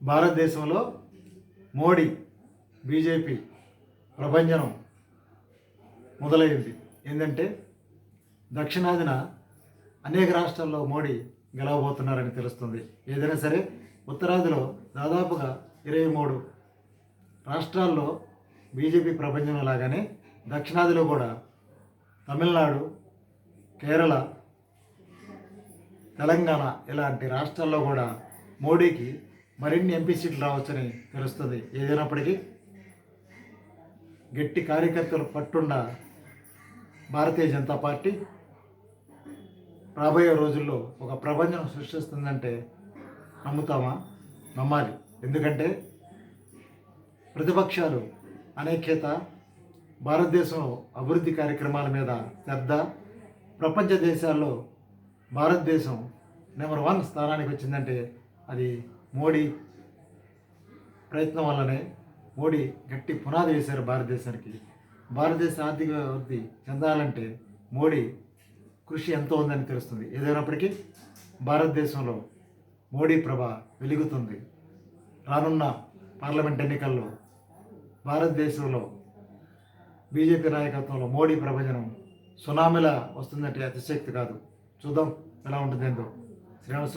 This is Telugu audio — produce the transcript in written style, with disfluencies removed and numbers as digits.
భారతదేశంలో మోడీ బీజేపీ ప్రభంజనం మొదలైంది. ఏంటంటే దక్షిణాదిన అనేక రాష్ట్రాల్లో మోడీ గెలవబోతున్నారని తెలుస్తుంది. ఏదైనా సరే ఉత్తరాదిలో దాదాపుగా 23 రాష్ట్రాల్లో బీజేపీ ప్రభంజనం లాగానే దక్షిణాదిలో కూడా తమిళనాడు, కేరళ, తెలంగాణ ఇలాంటి రాష్ట్రాల్లో కూడా మోడీకి మరిన్ని ఎంపీ సీట్లు రావచ్చని తెలుస్తుంది. ఏదైనప్పటికీ గట్టి కార్యకర్తలు పట్టున్న భారతీయ జనతా పార్టీ రాబోయే రోజుల్లో ఒక ప్రపంచం సృష్టిస్తుందంటే నమ్ముతామా? నమ్మాలి. ఎందుకంటే ప్రతిపక్షాలు అనేక్యత, భారతదేశంలో అభివృద్ధి కార్యక్రమాల మీద శ్రద్ధ, ప్రపంచ దేశాల్లో భారతదేశం నెంబర్ 1 స్థానానికి వచ్చిందంటే అది మోడీ ప్రయత్నం వల్లనే. మోడీ గట్టి పునాది వేశారు భారతదేశానికి. భారతదేశ ఆర్థిక అభివృద్ధి చెందాలంటే మోడీ కృషి ఎంతో ఉందని తెలుస్తుంది. ఏదైనప్పటికీ భారతదేశంలో మోడీ ప్రభ వెలుగుతుంది. రానున్న పార్లమెంట్ ఎన్నికల్లో భారతదేశంలో బీజేపీ నాయకత్వంలో మోడీ ప్రభంజనం సునామీలా వస్తుందంటే అతిశక్తి కాదు. చూద్దాం ఎలా ఉంటుందేందో. శ్రీనివాస